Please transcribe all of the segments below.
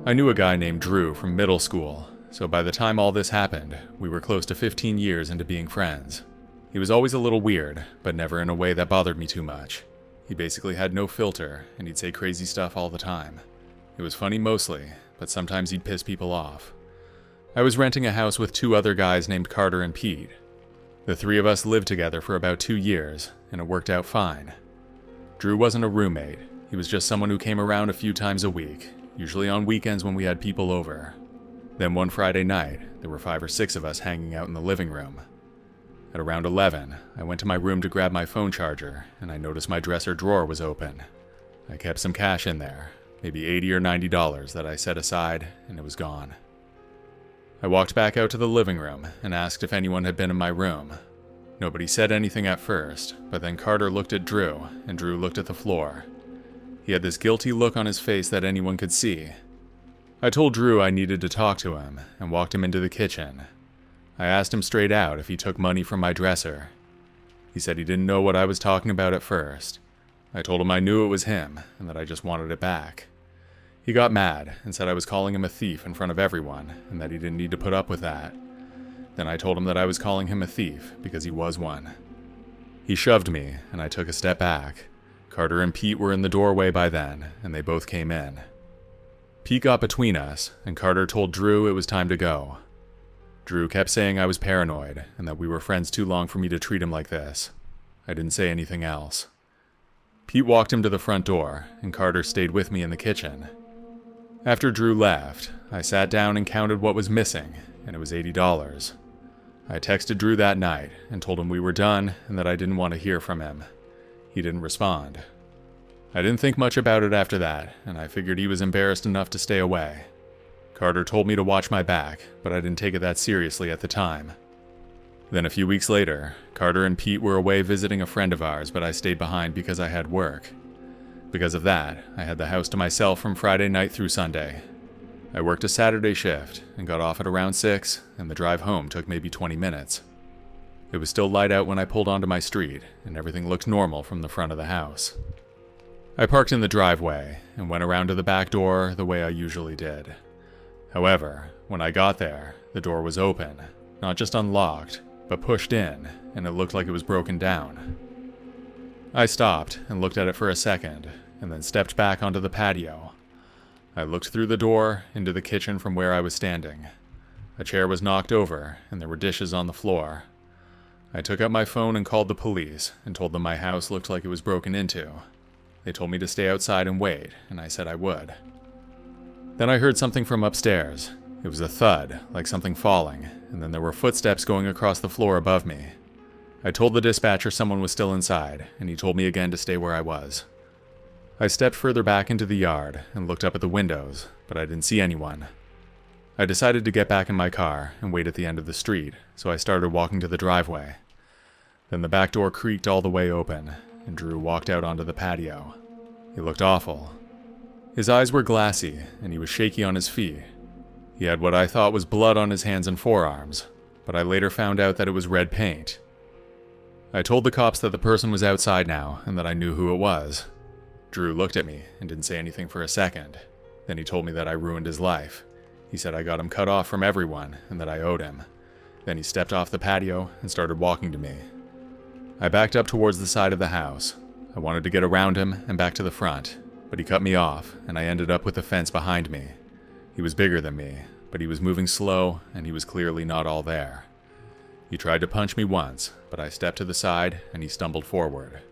I knew a guy named Drew from middle school, so by the time all this happened, we were close to 15 years into being friends. He was always a little weird, but never in a way that bothered me too much. He basically had no filter, and he'd say crazy stuff all the time. It was funny mostly, but sometimes he'd piss people off. I was renting a house with two other guys named Carter and Pete. The three of us lived together for about 2 years, and it worked out fine. Drew wasn't a roommate. He was just someone who came around a few times a week, usually on weekends when we had people over. Then one Friday night, there were 5 or 6 of us hanging out in the living room. At around 11, I went to my room to grab my phone charger, and I noticed my dresser drawer was open. I kept some cash in there, maybe $80 or $90 that I set aside, and it was gone. I walked back out to the living room and asked if anyone had been in my room. Nobody said anything at first, but then Carter looked at Drew, and Drew looked at the floor. He had this guilty look on his face that anyone could see. I told Drew I needed to talk to him, and walked him into the kitchen. I asked him straight out if he took money from my dresser. He said he didn't know what I was talking about at first. I told him I knew it was him, and that I just wanted it back. He got mad, and said I was calling him a thief in front of everyone, and that he didn't need to put up with that. Then I told him that I was calling him a thief, because he was one. He shoved me, and I took a step back. Carter and Pete were in the doorway by then, and they both came in. Pete got between us, and Carter told Drew it was time to go. Drew kept saying I was paranoid, and that we were friends too long for me to treat him like this. I didn't say anything else. Pete walked him to the front door, and Carter stayed with me in the kitchen. After Drew left, I sat down and counted what was missing, and it was $80. I texted Drew that night and told him we were done and that I didn't want to hear from him. He didn't respond. I didn't think much about it after that, and I figured he was embarrassed enough to stay away. Carter told me to watch my back, but I didn't take it that seriously at the time. Then a few weeks later, Carter and Pete were away visiting a friend of ours, but I stayed behind because I had work. Because of that, I had the house to myself from Friday night through Sunday. I worked a Saturday shift and got off at around 6, and the drive home took maybe 20 minutes. It was still light out when I pulled onto my street, and everything looked normal from the front of the house. I parked in the driveway and went around to the back door the way I usually did. However, when I got there, the door was open, not just unlocked, but pushed in, and it looked like it was broken down. I stopped and looked at it for a second, and then stepped back onto the patio. I looked through the door into the kitchen from where I was standing. A chair was knocked over, and there were dishes on the floor. I took out my phone and called the police, and told them my house looked like it was broken into. They told me to stay outside and wait, and I said I would. Then I heard something from upstairs. It was a thud, like something falling, and then there were footsteps going across the floor above me. I told the dispatcher someone was still inside, and he told me again to stay where I was. I stepped further back into the yard and looked up at the windows, but I didn't see anyone. I decided to get back in my car and wait at the end of the street, so I started walking to the driveway. Then the back door creaked all the way open, and Drew walked out onto the patio. He looked awful. His eyes were glassy, and he was shaky on his feet. He had what I thought was blood on his hands and forearms, but I later found out that it was red paint. I told the cops that the person was outside now, and that I knew who it was. Drew looked at me and didn't say anything for a second. Then he told me that I ruined his life. He said I got him cut off from everyone, and that I owed him. Then he stepped off the patio and started walking to me. I backed up towards the side of the house. I wanted to get around him and back to the front, but he cut me off, and I ended up with the fence behind me. He was bigger than me, but he was moving slow, and he was clearly not all there. He tried to punch me once, but I stepped to the side, and he stumbled forward.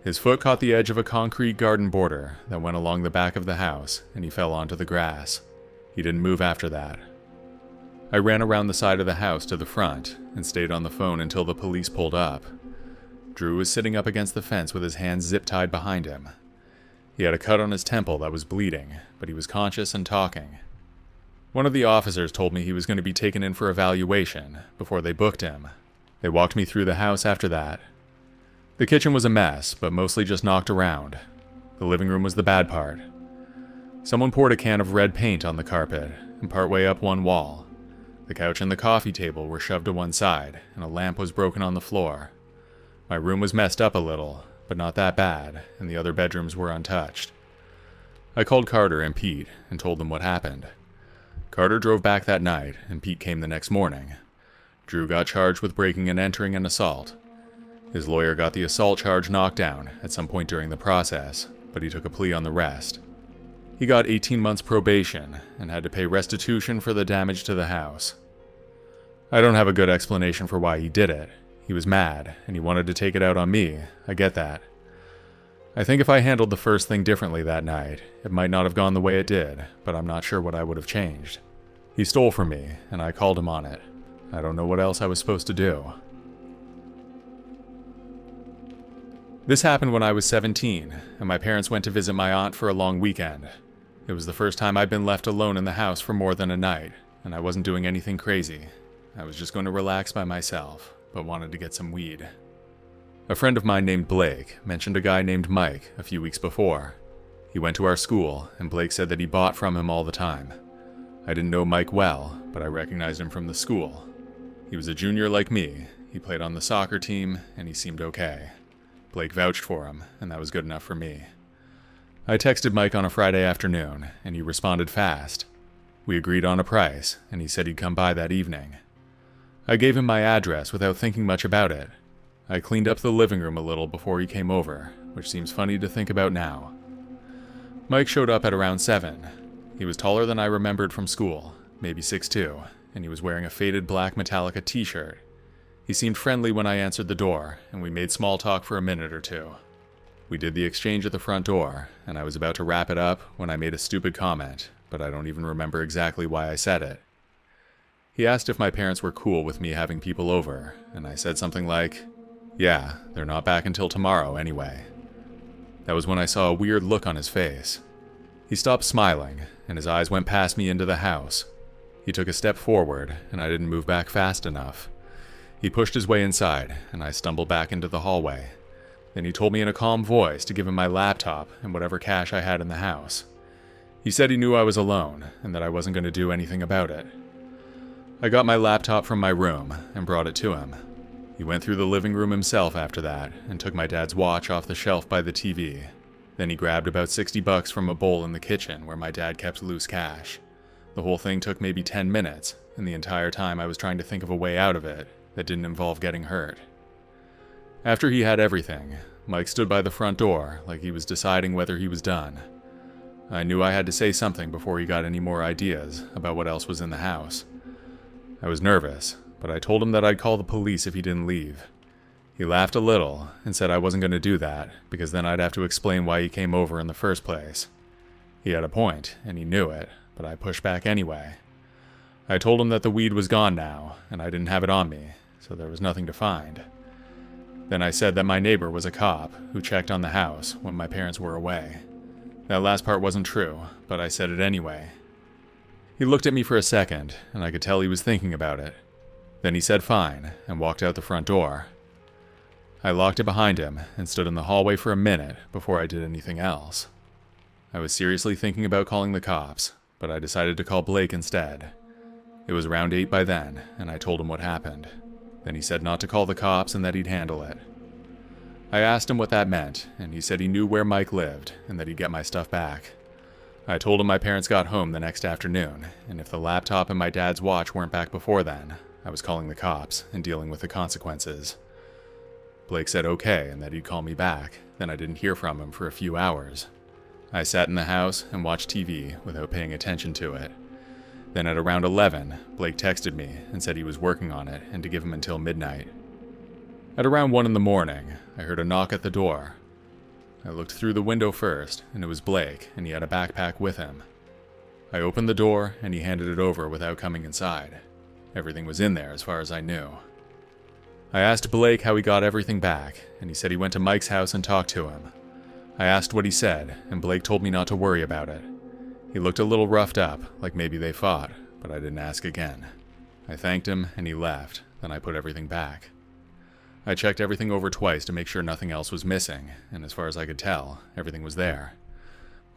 His foot caught the edge of a concrete garden border that went along the back of the house, and he fell onto the grass. He didn't move after that. I ran around the side of the house to the front, and stayed on the phone until the police pulled up. Drew was sitting up against the fence with his hands zip-tied behind him. He had a cut on his temple that was bleeding, but he was conscious and talking. One of the officers told me he was going to be taken in for evaluation before they booked him. They walked me through the house after that. The kitchen was a mess, but mostly just knocked around. The living room was the bad part. Someone poured a can of red paint on the carpet, and partway up one wall. The couch and the coffee table were shoved to one side, and a lamp was broken on the floor. My room was messed up a little, but not that bad, and the other bedrooms were untouched. I called Carter and Pete and told them what happened. Carter drove back that night, and Pete came the next morning. Drew got charged with breaking and entering an assault. His lawyer got the assault charge knocked down at some point during the process, but he took a plea on the rest. He got 18 months probation and had to pay restitution for the damage to the house. I don't have a good explanation for why he did it. He was mad, and he wanted to take it out on me. I get that. I think if I handled the first thing differently that night, it might not have gone the way it did, but I'm not sure what I would have changed. He stole from me, and I called him on it. I don't know what else I was supposed to do. This happened when I was 17, and my parents went to visit my aunt for a long weekend. It was the first time I'd been left alone in the house for more than a night, and I wasn't doing anything crazy. I was just going to relax by myself, but wanted to get some weed. A friend of mine named Blake mentioned a guy named Mike a few weeks before. He went to our school, and Blake said that he bought from him all the time. I didn't know Mike well, but I recognized him from the school. He was a junior like me, he played on the soccer team, and he seemed okay. Blake vouched for him, and that was good enough for me. I texted Mike on a Friday afternoon, and he responded fast. We agreed on a price, and he said he'd come by that evening. I gave him my address without thinking much about it. I cleaned up the living room a little before he came over, which seems funny to think about now. Mike showed up at around 7. He was taller than I remembered from school, maybe 6'2", and he was wearing a faded black Metallica t-shirt. He seemed friendly when I answered the door, and we made small talk for a minute or two. We did the exchange at the front door, and I was about to wrap it up when I made a stupid comment, but I don't even remember exactly why I said it. He asked if my parents were cool with me having people over, and I said something like, "Yeah, they're not back until tomorrow anyway." That was when I saw a weird look on his face. He stopped smiling, and his eyes went past me into the house. He took a step forward, and I didn't move back fast enough. He pushed his way inside, and I stumbled back into the hallway. Then he told me in a calm voice to give him my laptop and whatever cash I had in the house. He said he knew I was alone, and that I wasn't going to do anything about it. I got my laptop from my room and brought it to him. He went through the living room himself after that and took my dad's watch off the shelf by the TV. Then he grabbed about $60 from a bowl in the kitchen where my dad kept loose cash. The whole thing took maybe 10 minutes, and the entire time I was trying to think of a way out of it that didn't involve getting hurt. After he had everything, Mike stood by the front door like he was deciding whether he was done. I knew I had to say something before he got any more ideas about what else was in the house. I was nervous, but I told him that I'd call the police if he didn't leave. He laughed a little and said I wasn't going to do that because then I'd have to explain why he came over in the first place. He had a point, and he knew it, but I pushed back anyway. I told him that the weed was gone now, and I didn't have it on me, so there was nothing to find. Then I said that my neighbor was a cop who checked on the house when my parents were away. That last part wasn't true, but I said it anyway. He looked at me for a second, and I could tell he was thinking about it. Then he said fine, and walked out the front door. I locked it behind him and stood in the hallway for a minute before I did anything else. I was seriously thinking about calling the cops, but I decided to call Blake instead. It was around 8 by then, and I told him what happened. Then he said not to call the cops and that he'd handle it. I asked him what that meant, and he said he knew where Mike lived and that he'd get my stuff back. I told him my parents got home the next afternoon, and if the laptop and my dad's watch weren't back before then, I was calling the cops and dealing with the consequences. Blake said okay and that he'd call me back, then I didn't hear from him for a few hours. I sat in the house and watched TV without paying attention to it. Then at around 11, Blake texted me and said he was working on it and to give him until midnight. At around 1 in the morning, I heard a knock at the door. I looked through the window first, and it was Blake, and he had a backpack with him. I opened the door, and he handed it over without coming inside. Everything was in there as far as I knew. I asked Blake how he got everything back, and he said he went to Mike's house and talked to him. I asked what he said, and Blake told me not to worry about it. He looked a little roughed up, like maybe they fought, but I didn't ask again. I thanked him, and he left, then I put everything back. I checked everything over twice to make sure nothing else was missing, and as far as I could tell, everything was there.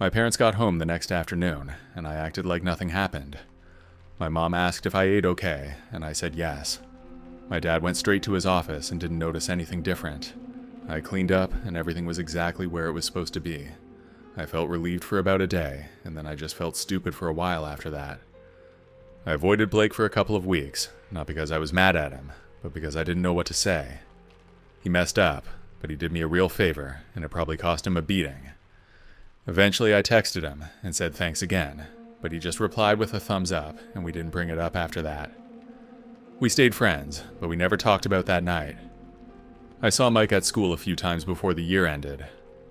My parents got home the next afternoon, and I acted like nothing happened. My mom asked if I ate okay, and I said yes. My dad went straight to his office and didn't notice anything different. I cleaned up, and everything was exactly where it was supposed to be. I felt relieved for about a day, and then I just felt stupid for a while after that. I avoided Blake for a couple of weeks, not because I was mad at him, but because I didn't know what to say. He messed up, but he did me a real favor, and it probably cost him a beating. Eventually I texted him and said thanks again, but he just replied with a thumbs up, and we didn't bring it up after that. We stayed friends, but we never talked about that night. I saw Mike at school a few times before the year ended.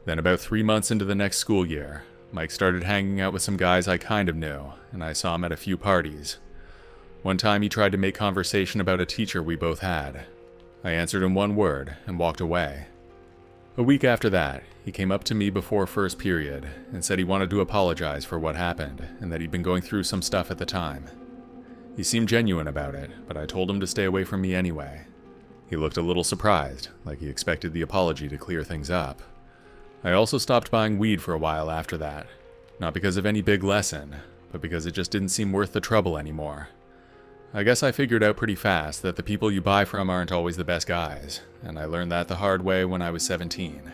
Then about 3 months into the next school year, Mike started hanging out with some guys I kind of knew, and I saw him at a few parties. One time he tried to make conversation about a teacher we both had. I answered in one word and walked away. A week after that, he came up to me before first period and said he wanted to apologize for what happened and that he'd been going through some stuff at the time. He seemed genuine about it, but I told him to stay away from me anyway. He looked a little surprised, like he expected the apology to clear things up. I also stopped buying weed for a while after that, not because of any big lesson, but because it just didn't seem worth the trouble anymore. I guess I figured out pretty fast that the people you buy from aren't always the best guys, and I learned that the hard way when I was 17.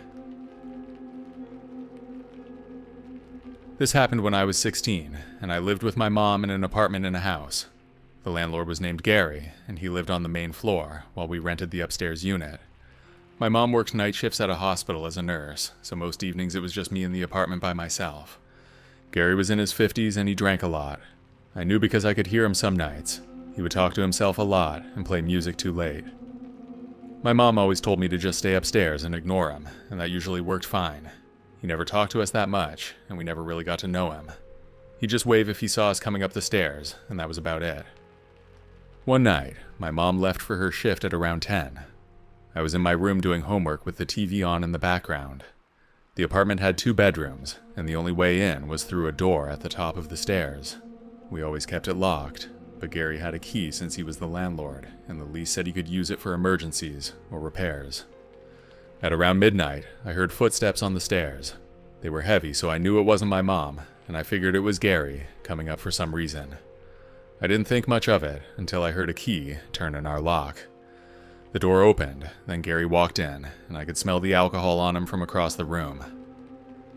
This happened when I was 16, and I lived with my mom in an apartment in a house. The landlord was named Gary, and he lived on the main floor, while we rented the upstairs unit. My mom worked night shifts at a hospital as a nurse, so most evenings it was just me in the apartment by myself. Gary was in his 50s and he drank a lot. I knew because I could hear him some nights. He would talk to himself a lot and play music too late. My mom always told me to just stay upstairs and ignore him, and that usually worked fine. He never talked to us that much, and we never really got to know him. He'd just wave if he saw us coming up the stairs, and that was about it. One night, my mom left for her shift at around 10. I was in my room doing homework with the TV on in the background. The apartment had 2 bedrooms, and the only way in was through a door at the top of the stairs. We always kept it locked, but Gary had a key since he was the landlord, and the lease said he could use it for emergencies or repairs. At around midnight, I heard footsteps on the stairs. They were heavy, so I knew it wasn't my mom, and I figured it was Gary, coming up for some reason. I didn't think much of it until I heard a key turn in our lock. The door opened, then Gary walked in, and I could smell the alcohol on him from across the room.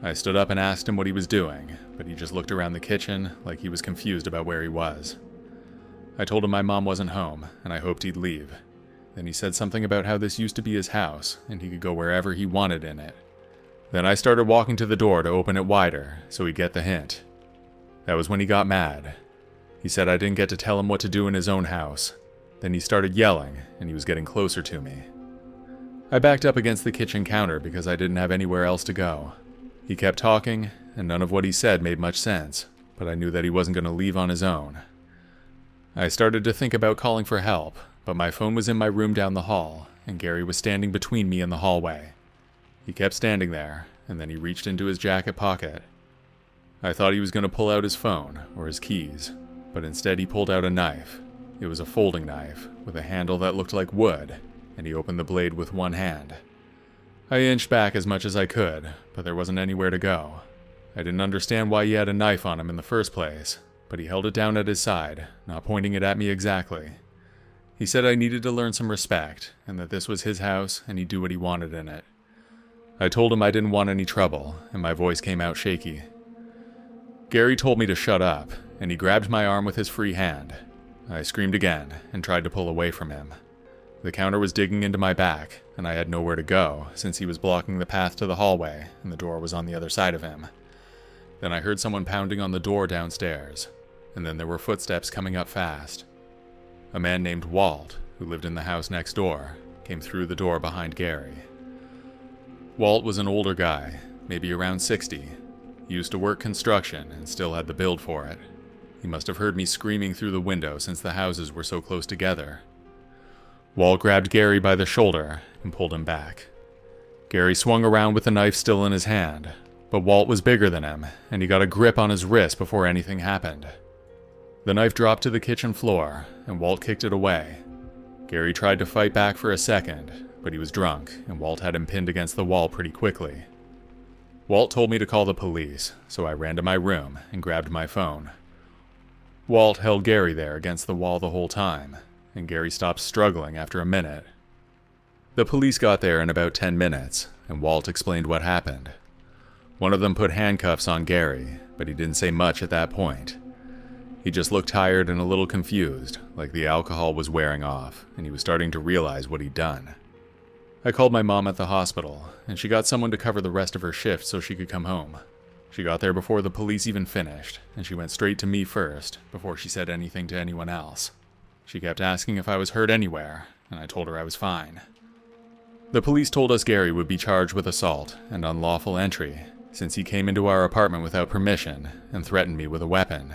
I stood up and asked him what he was doing, but he just looked around the kitchen like he was confused about where he was. I told him my mom wasn't home, and I hoped he'd leave. Then he said something about how this used to be his house, and he could go wherever he wanted in it. Then I started walking to the door to open it wider, so he'd get the hint. That was when he got mad. He said I didn't get to tell him what to do in his own house. Then he started yelling, and he was getting closer to me. I backed up against the kitchen counter because I didn't have anywhere else to go. He kept talking, and none of what he said made much sense, but I knew that he wasn't going to leave on his own. I started to think about calling for help, but my phone was in my room down the hall, and Gary was standing between me and the hallway. He kept standing there, and then he reached into his jacket pocket. I thought he was going to pull out his phone or his keys, but instead he pulled out a knife. It was a folding knife, with a handle that looked like wood, and he opened the blade with one hand. I inched back as much as I could, but there wasn't anywhere to go. I didn't understand why he had a knife on him in the first place, but he held it down at his side, not pointing it at me exactly. He said I needed to learn some respect, and that this was his house and he'd do what he wanted in it. I told him I didn't want any trouble, and my voice came out shaky. Gary told me to shut up, and he grabbed my arm with his free hand. I screamed again, and tried to pull away from him. The counter was digging into my back, and I had nowhere to go, since he was blocking the path to the hallway, and the door was on the other side of him. Then I heard someone pounding on the door downstairs, and then there were footsteps coming up fast. A man named Walt, who lived in the house next door, came through the door behind Gary. Walt was an older guy, maybe around 60. He used to work construction and still had the build for it. He must have heard me screaming through the window since the houses were so close together. Walt grabbed Gary by the shoulder and pulled him back. Gary swung around with the knife still in his hand, but Walt was bigger than him, and he got a grip on his wrist before anything happened. The knife dropped to the kitchen floor, and Walt kicked it away. Gary tried to fight back for a second, but he was drunk, and Walt had him pinned against the wall pretty quickly. Walt told me to call the police, so I ran to my room and grabbed my phone. Walt held Gary there against the wall the whole time, and Gary stopped struggling after a minute. The police got there in about 10 minutes, and Walt explained what happened. One of them put handcuffs on Gary, but he didn't say much at that point. He just looked tired and a little confused, like the alcohol was wearing off, and he was starting to realize what he'd done. I called my mom at the hospital, and she got someone to cover the rest of her shift so she could come home. She got there before the police even finished, and she went straight to me first, before she said anything to anyone else. She kept asking if I was hurt anywhere, and I told her I was fine. The police told us Gary would be charged with assault and unlawful entry, since he came into our apartment without permission and threatened me with a weapon.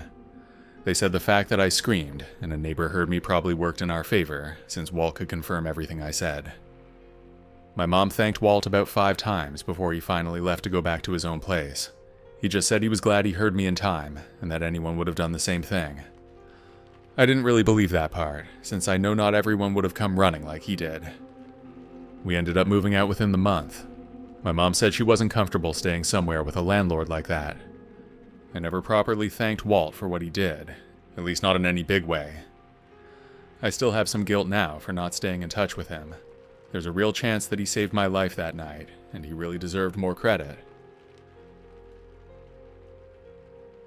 They said the fact that I screamed and a neighbor heard me probably worked in our favor, since Walt could confirm everything I said. My mom thanked Walt about 5 times before he finally left to go back to his own place. He just said he was glad he heard me in time, and that anyone would have done the same thing. I didn't really believe that part, since I know not everyone would have come running like he did. We ended up moving out within the month. My mom said she wasn't comfortable staying somewhere with a landlord like that. I never properly thanked Walt for what he did, at least not in any big way. I still have some guilt now for not staying in touch with him. There's a real chance that he saved my life that night, and he really deserved more credit.